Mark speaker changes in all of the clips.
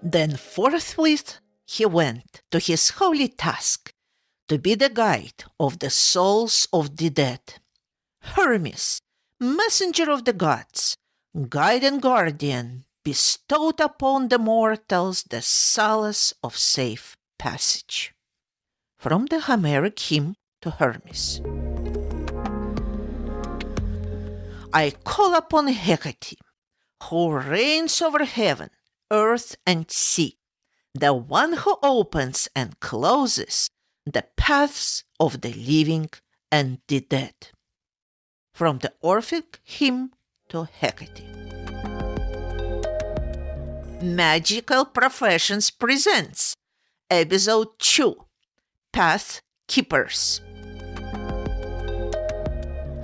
Speaker 1: Then forthwith he went to his holy task, to be the guide of the souls of the dead. Hermes, messenger of the gods, guide and guardian, bestowed upon the mortals the solace of safe passage. From the Homeric hymn to Hermes. I call upon Hecate, who reigns over heaven, earth, and sea, the one who opens and closes the paths of the living and the dead. From the Orphic hymn to Hecate. Magical Professions presents Episode 2, Pathkeepers.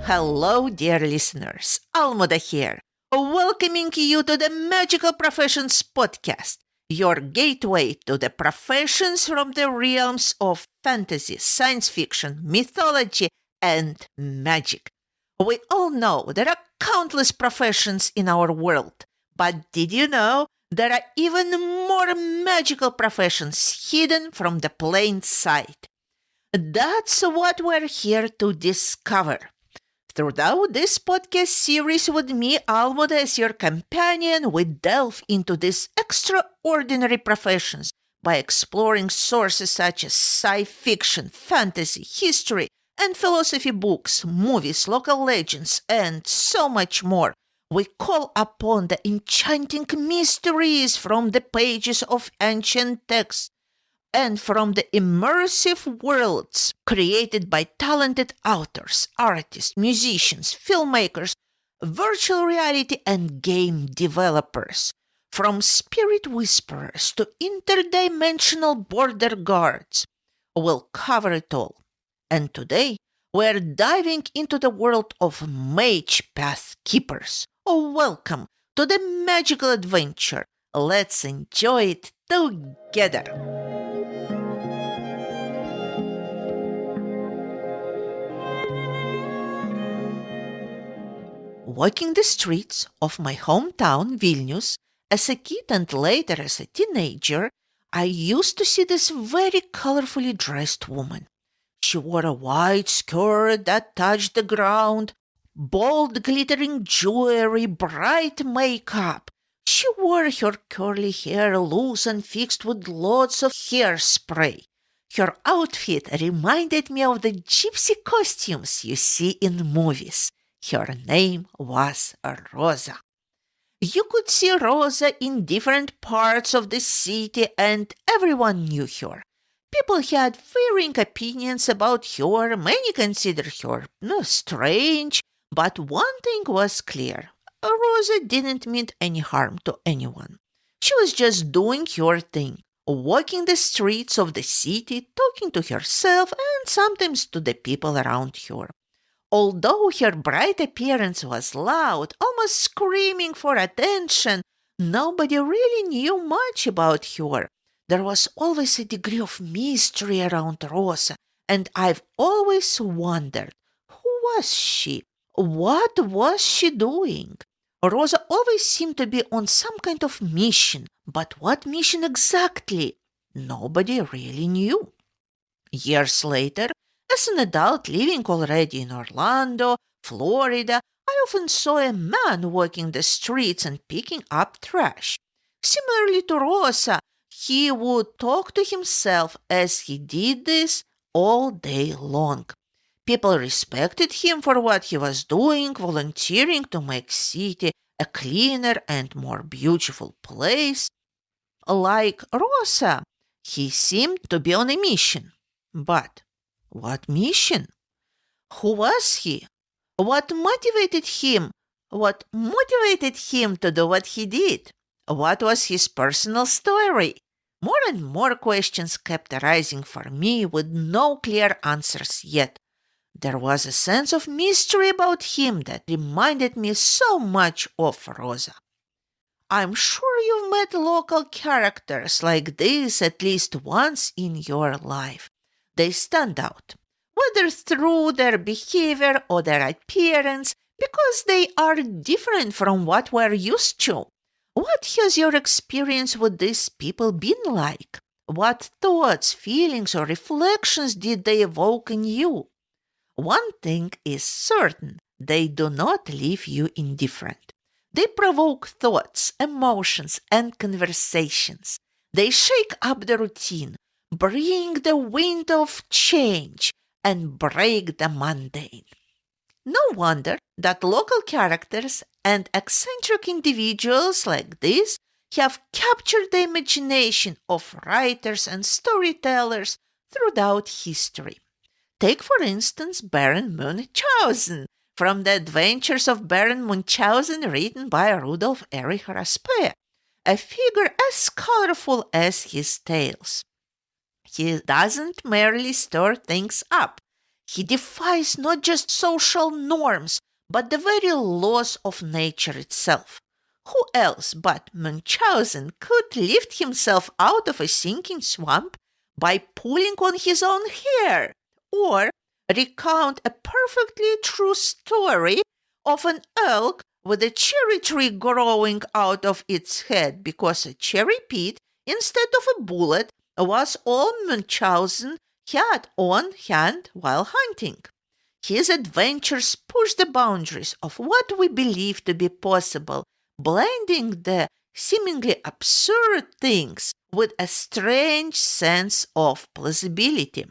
Speaker 1: Hello, dear listeners. Almuda here, welcoming you to the Magical Professions podcast, your gateway to the professions from the realms of fantasy, science fiction, mythology, and magic. We all know there are countless professions in our world, but did you know there are even more magical professions hidden from the plain sight? That's what we're here to discover. Throughout this podcast series with me, Almuda, as your companion, we delve into these extraordinary professions by exploring sources such as sci fiction, fantasy, history, and philosophy books, movies, local legends, and so much more. We call upon the enchanting mysteries from the pages of ancient texts and from the immersive worlds created by talented authors, artists, musicians, filmmakers, virtual reality and game developers. From spirit whisperers to interdimensional border guards, we'll cover it all. And today, we're diving into the world of mage pathkeepers. Welcome to the magical adventure. Let's enjoy it together. Walking the streets of my hometown, Vilnius, as a kid and later as a teenager, I used to see this very colorfully dressed woman. She wore a white skirt that touched the ground, bold glittering jewelry, bright makeup. She wore her curly hair loose and fixed with lots of hairspray. Her outfit reminded me of the gypsy costumes you see in movies. Her name was Rosa. You could see Rosa in different parts of the city and everyone knew her. People had varying opinions about her, many considered her strange, but one thing was clear. Rosa didn't mean any harm to anyone. She was just doing her thing, walking the streets of the city, talking to herself and sometimes to the people around her. Although her bright appearance was loud, almost screaming for attention, nobody really knew much about her. There was always a degree of mystery around Rosa, and I've always wondered, who was she? What was she doing? Rosa always seemed to be on some kind of mission, but what mission exactly? Nobody really knew. Years later, as an adult living already in Orlando, Florida, I often saw a man walking the streets and picking up trash. Similarly to Rosa, he would talk to himself as he did this all day long. People respected him for what he was doing, volunteering to make city a cleaner and more beautiful place. Like Rosa, he seemed to be on a mission. But what mission? Who was he? What motivated him? What motivated him to do what he did? What was his personal story? More and more questions kept arising for me with no clear answers yet. There was a sense of mystery about him that reminded me so much of Rosa. I'm sure you've met local characters like this at least once in your life. They stand out. Whether through their behavior or their appearance, Because they are different from what we're used to. What has your experience with these people been like? What thoughts, feelings, or reflections did they evoke in you? One thing is certain, they do not leave you indifferent. They provoke thoughts, emotions, and conversations. They shake up the routine, bring the wind of change, and break the mundane. No wonder that local characters and eccentric individuals like this have captured the imagination of writers and storytellers throughout history. Take, for instance, Baron Munchausen from The Adventures of Baron Munchausen, written by Rudolf Erich Raspe, a figure as colorful as his tales. He doesn't merely stir things up. He defies not just social norms, but the very laws of nature itself. Who else but Munchausen could lift himself out of a sinking swamp by pulling on his own hair, or recount a perfectly true story of an elk with a cherry tree growing out of its head because a cherry pit instead of a bullet was all Munchausen had on hand while hunting. His adventures push the boundaries of what we believe to be possible, blending the seemingly absurd things with a strange sense of plausibility.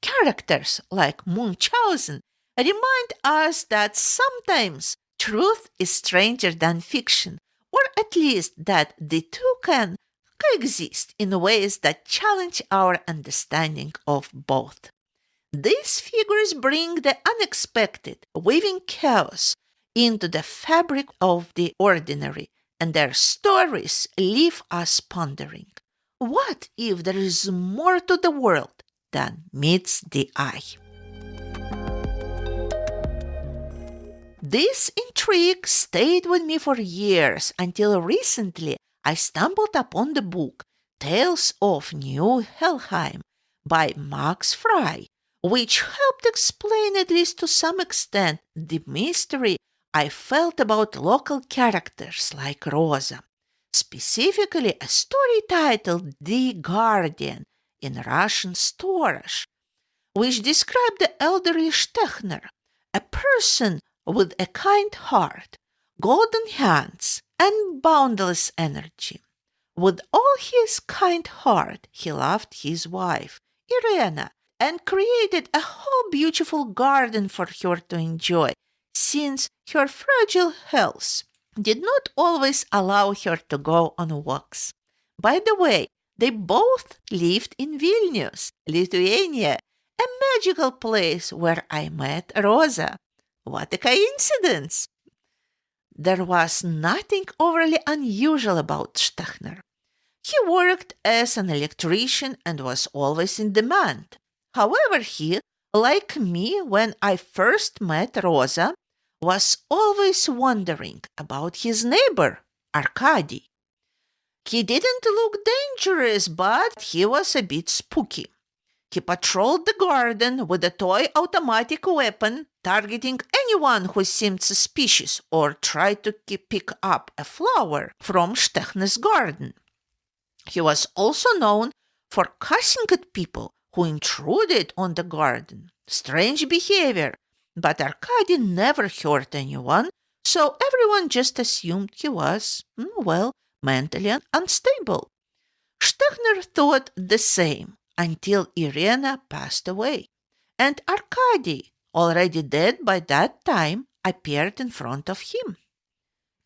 Speaker 1: Characters like Munchausen remind us that sometimes truth is stranger than fiction, or at least that the two can coexist in ways that challenge our understanding of both. These figures bring the unexpected, weaving chaos into the fabric of the ordinary, and their stories leave us pondering. What if there is more to the world than meets the eye? This intrigue stayed with me for years until recently I stumbled upon the book Tales of New Helheim by Max Frey, which helped explain, at least to some extent, the mystery I felt about local characters like Rosa, specifically a story titled The Guardian in Russian Storage, which described the elderly Stechner, a person with a kind heart, golden hands, and boundless energy. With all his kind heart, he loved his wife, Irena, and created a whole beautiful garden for her to enjoy, since her fragile health did not always allow her to go on walks. By the way, they both lived in Vilnius, Lithuania, a magical place where I met Rosa. What a coincidence! There was nothing overly unusual about Stechner. He worked as an electrician and was always in demand. However, he, like me when I first met Rosa, was always wondering about his neighbor, Arkady. He didn't look dangerous, but he was a bit spooky. He patrolled the garden with a toy automatic weapon, targeting anyone who seemed suspicious or tried to pick up a flower from Stechner's garden. He was also known for cussing at people who intruded on the garden. Strange behavior, but Arkady never hurt anyone, so everyone just assumed he was, mentally unstable. Stechner thought the same until Irena passed away, and Arkady, already dead by that time, appeared in front of him.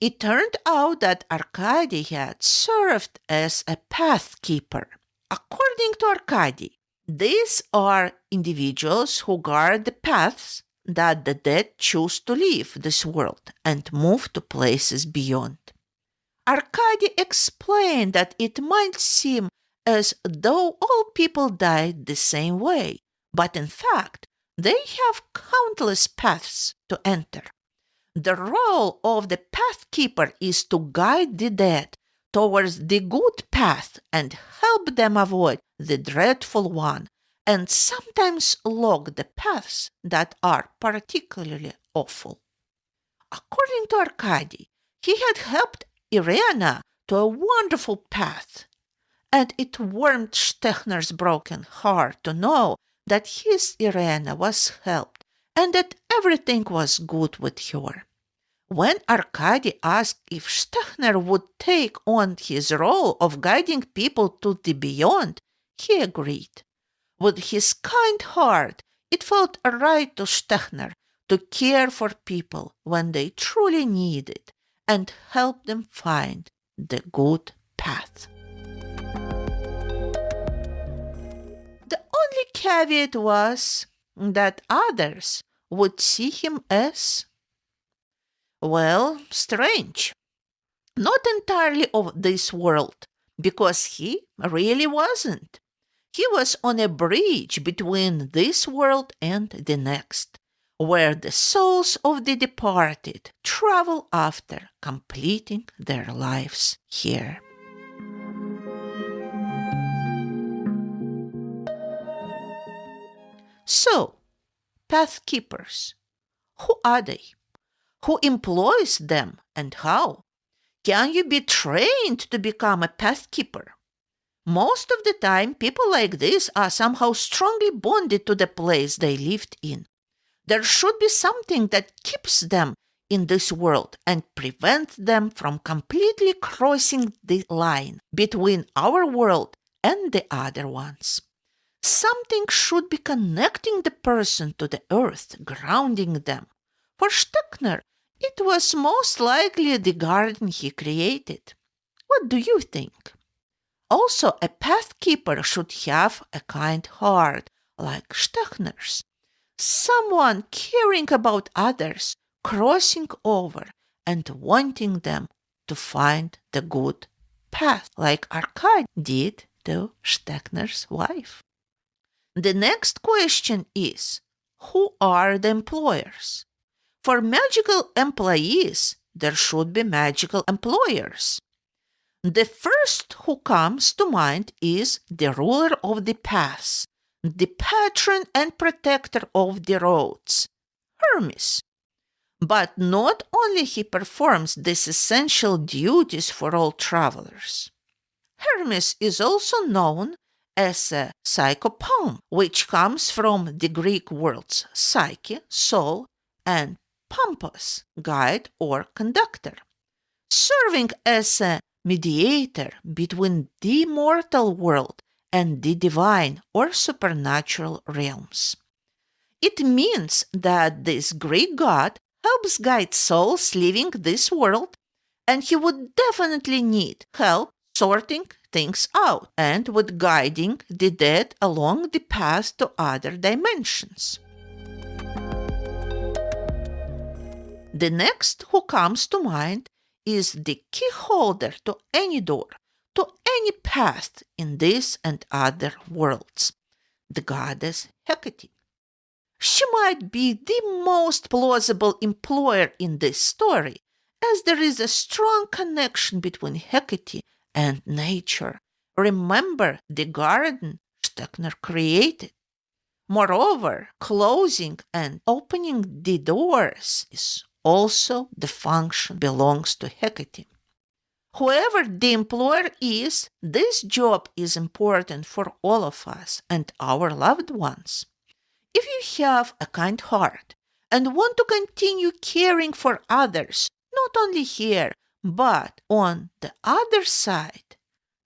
Speaker 1: It turned out that Arkady had served as a pathkeeper. According to Arkady, these are individuals who guard the paths that the dead choose to leave this world and move to places beyond. Arkady explained that it might seem as though all people died the same way, but in fact, they have countless paths to enter. The role of the pathkeeper is to guide the dead towards the good path and help them avoid the dreadful one, and sometimes log the paths that are particularly awful. According to Arcady, he had helped Irena to a wonderful path, and it warmed Stechner's broken heart to know that his Irena was helped and that everything was good with her. When Arcady asked if Stechner would take on his role of guiding people to the beyond, he agreed. With his kind heart, it felt right to Stechner to care for people when they truly need it and help them find the good path. The only caveat was that others would see him as, well, strange. Not entirely of this world, because he really wasn't. He was on a bridge between this world and the next, where the souls of the departed travel after completing their lives here. So, pathkeepers, who are they? Who employs them and how? Can you be trained to become a pathkeeper? Most of the time, people like this are somehow strongly bonded to the place they lived in. There should be something that keeps them in this world and prevents them from completely crossing the line between our world and the other ones. Something should be connecting the person to the earth, grounding them. For Steckner, it was most likely the garden he created. What do you think? Also, a pathkeeper should have a kind heart, like Stechner's. Someone caring about others, crossing over, and wanting them to find the good path, like Arkady did to Stechner's wife. The next question is, who are the employers? For magical employees, there should be magical employers. The first who comes to mind is the ruler of the paths, the patron and protector of the roads, Hermes. But not only he performs these essential duties for all travelers. Hermes is also known as a psychopoum, which comes from the Greek words psyche, soul, and pompos, guide or conductor, serving as a mediator between the mortal world and the divine or supernatural realms. It means that this Greek god helps guide souls leaving this world, and he would definitely need help sorting things out and with guiding the dead along the path to other dimensions. The next who comes to mind is the key holder to any door, to any path in this and other worlds, the goddess Hecate. She might be the most plausible employer in this story, as there is a strong connection between Hecate and nature. Remember the garden Steckner created. Moreover, closing and opening the doors is also the function belongs to Hecate. Whoever the employer is, this job is important for all of us and our loved ones. If you have a kind heart and want to continue caring for others, not only here, but on the other side,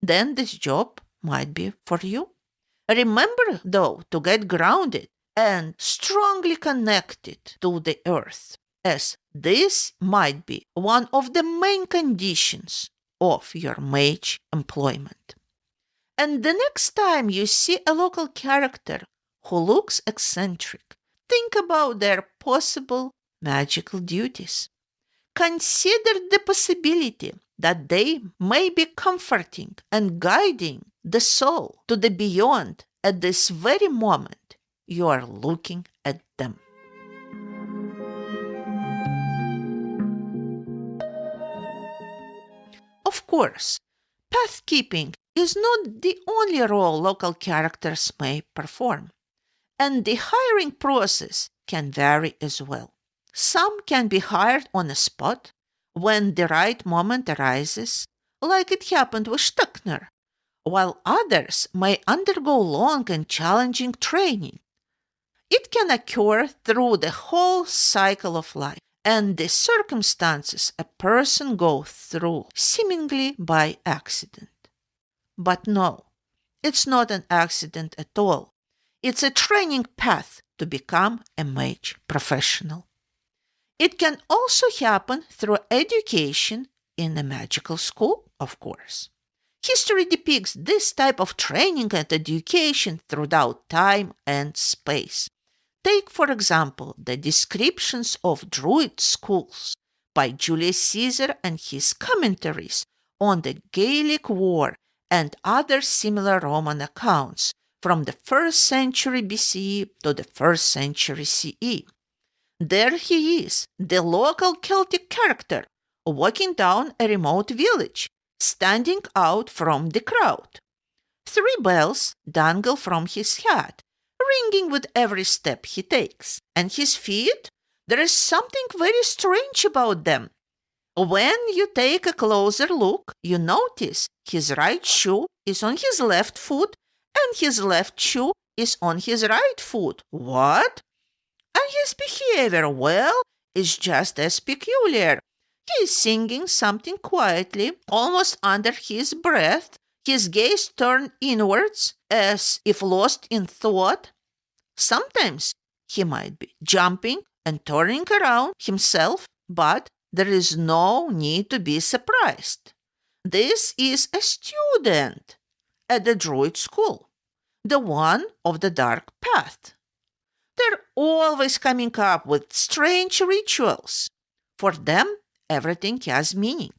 Speaker 1: then this job might be for you. Remember, though, to get grounded and strongly connected to the earth, as this might be one of the main conditions of your mage employment. And the next time you see a local character who looks eccentric, think about their possible magical duties. Consider the possibility that they may be comforting and guiding the soul to the beyond at this very moment you are looking at them. Of course, pathkeeping is not the only role local characters may perform, and the hiring process can vary as well. Some can be hired on the spot when the right moment arises, like it happened with Stuckner, while others may undergo long and challenging training. It can occur through the whole cycle of life and the circumstances a person goes through seemingly by accident. But no, it's not an accident at all. It's a training path to become a mage professional. It can also happen through education in a magical school, of course. History depicts this type of training and education throughout time and space. Take, for example, the descriptions of Druid schools by Julius Caesar and his commentaries on the Gallic War and other similar Roman accounts from the 1st century BCE to the 1st century CE. There he is, the local Celtic character, walking down a remote village, standing out from the crowd. 3 bells dangle from his hat, ringing with every step he takes. And his feet? There is something very strange about them. When you take a closer look, you notice his right shoe is on his left foot and his left shoe is on his right foot. What? And his behavior, well, is just as peculiar. He is singing something quietly, almost under his breath, his gaze turned inwards, as if lost in thought. Sometimes he might be jumping and turning around himself, but there is no need to be surprised. This is a student at the Druid school, the one of the dark path. They're always coming up with strange rituals. For them, everything has meaning.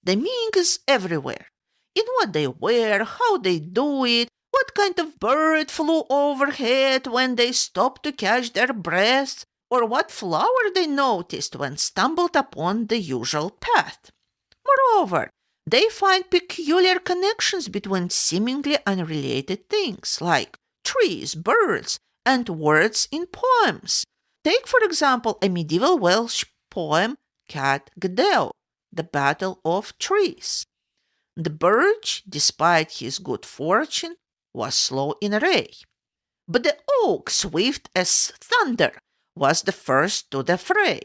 Speaker 1: The meaning is everywhere. In what they wear, how they do it, what kind of bird flew overhead when they stopped to catch their breath, or what flower they noticed when stumbled upon the usual path. Moreover, they find peculiar connections between seemingly unrelated things, like trees, birds, and words in poems. Take, for example, a medieval Welsh poem, Cat Gdeo, the Battle of Trees. The birch, despite his good fortune, was slow in array. But the oak, swift as thunder, was the first to the fray.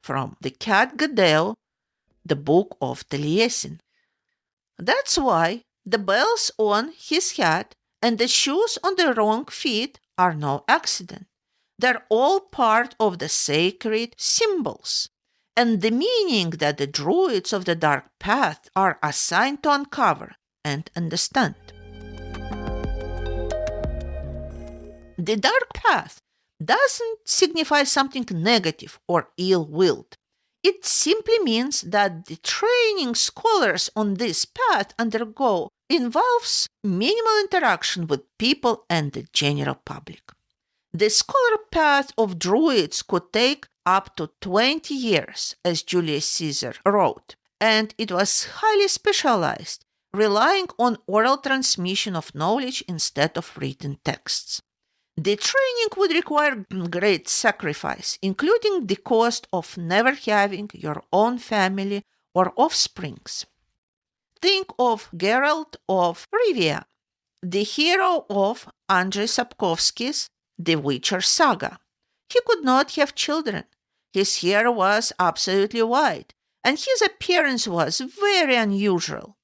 Speaker 1: From the Cat Gdeo, the book of Taliesin. That's why the bells on his hat and the shoes on the wrong feet are no accident. They're all part of the sacred symbols, and the meaning that the Druids of the Dark Path are assigned to uncover and understand. The Dark Path doesn't signify something negative or ill-willed. It simply means that the training scholars on this path undergo involves minimal interaction with people and the general public. The scholar path of Druids could take up to 20 years, as Julius Caesar wrote, and it was highly specialized, relying on oral transmission of knowledge instead of written texts. The training would require great sacrifice, including the cost of never having your own family or offsprings. Think of Geralt of Rivia, the hero of Andrzej Sapkowski's The Witcher saga. He could not have children. His hair was absolutely white, and his appearance was very unusual.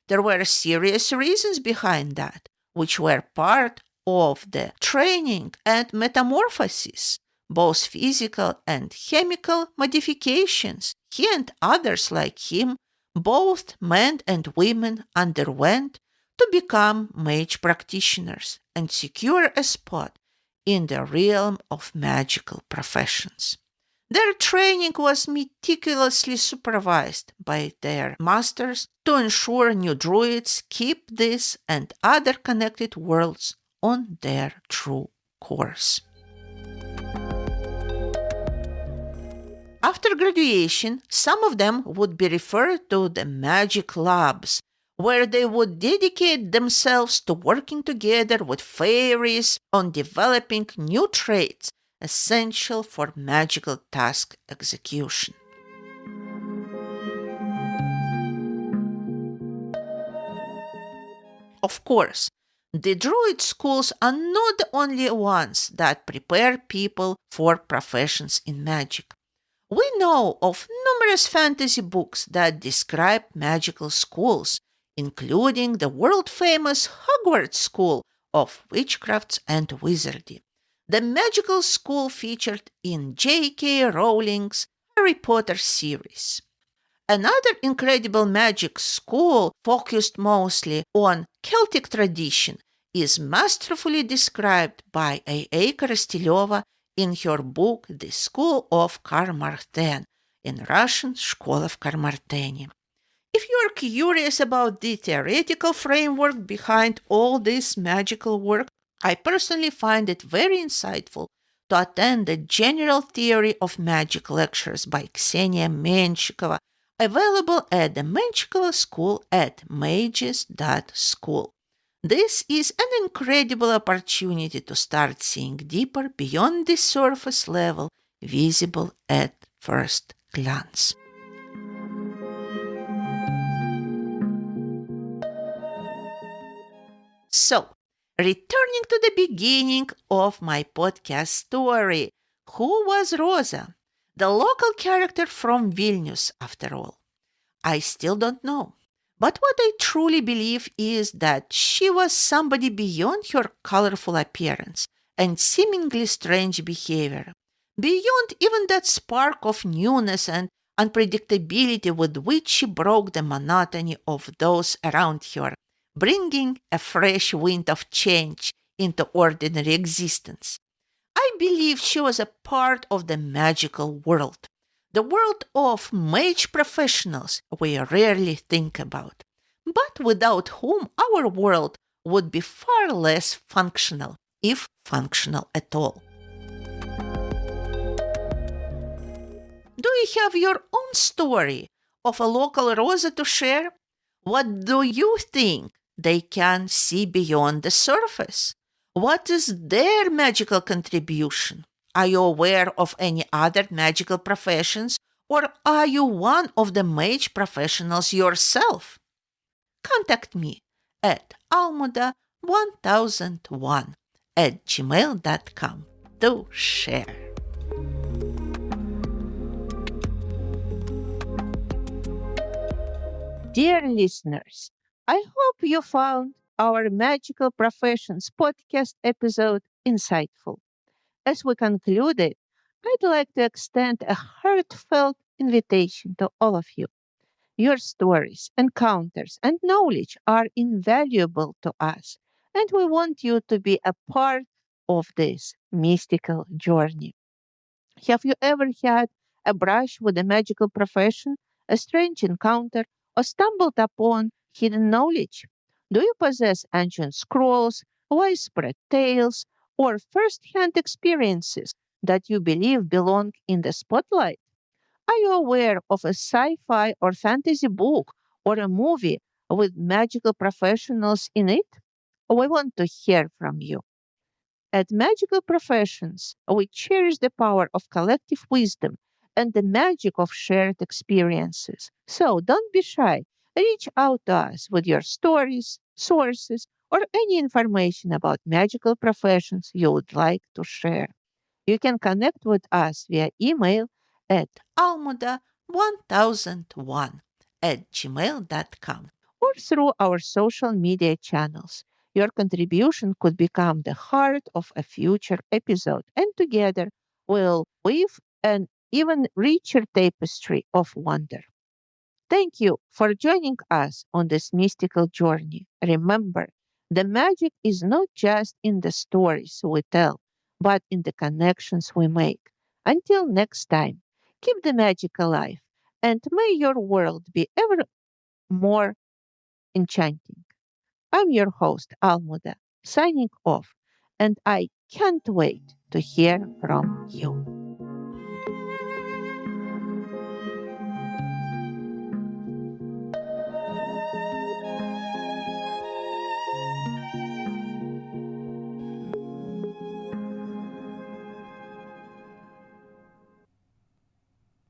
Speaker 1: There were serious reasons behind that, which were part of the training and metamorphosis, both physical and chemical modifications he and others like him, both men and women, underwent to become mage practitioners and secure a spot in the realm of magical professions. Their training was meticulously supervised by their masters to ensure new druids keep this and other connected worlds on their true course. After graduation, some of them would be referred to the magic labs, where they would dedicate themselves to working together with fairies on developing new traits essential for magical task execution. Of course, the Druid schools are not the only ones that prepare people for professions in magic. We know of numerous fantasy books that describe magical schools, including the world famous Hogwarts School of Witchcrafts and Wizardry, the magical school featured in J.K. Rowling's Harry Potter series. Another incredible magic school, focused mostly on Celtic tradition, is masterfully described by A.A. Korosteleva in her book The School of Karmarten, in Russian Школа в Кармартене. If you are curious about the theoretical framework behind all this magical work, I personally find it very insightful to attend the General Theory of Magic lectures by Ksenia Menshikova, available at the Menshikova School at mages.school. This is an incredible opportunity to start seeing deeper beyond the surface level visible at first glance. So, returning to the beginning of my podcast story, who was Rosa? The local character from Vilnius, after all. I still don't know. But what I truly believe is that she was somebody beyond her colorful appearance and seemingly strange behavior, beyond even that spark of newness and unpredictability with which she broke the monotony of those around her, bringing a fresh wind of change into ordinary existence. I believe she was a part of the magical world, the world of mage professionals we rarely think about, but without whom our world would be far less functional, if functional at all. Do you have your own story of a local Rosa to share? What do you think they can see beyond the surface? What is their magical contribution? Are you aware of any other magical professions, or are you one of the mage professionals yourself? Contact me at almuda1001 at gmail.com to share. Dear listeners, I hope you found our Magical Professions podcast episode insightful. As we concluded, I'd like to extend a heartfelt invitation to all of you. Your stories, encounters, and knowledge are invaluable to us, and we want you to be a part of this mystical journey. Have you ever had a brush with a magical profession, a strange encounter, or stumbled upon hidden knowledge? Do you possess ancient scrolls, widespread tales, or first hand experiences that you believe belong in the spotlight? Are you aware of a sci fi or fantasy book or a movie with magical professionals in it? We want to hear from you. At Magical Professions, we cherish the power of collective wisdom and the magic of shared experiences. So don't be shy. Reach out to us with your stories, sources, or any information about magical professions you would like to share. You can connect with us via email at almuda1001 at gmail.com or through our social media channels. Your contribution could become the heart of a future episode, and together we'll weave an even richer tapestry of wonder. Thank you for joining us on this mystical journey. Remember, the magic is not just in the stories we tell, but in the connections we make. Until next time, keep the magic alive, and may your world be ever more enchanting. I'm your host, Almuda, signing off, and I can't wait to hear from you.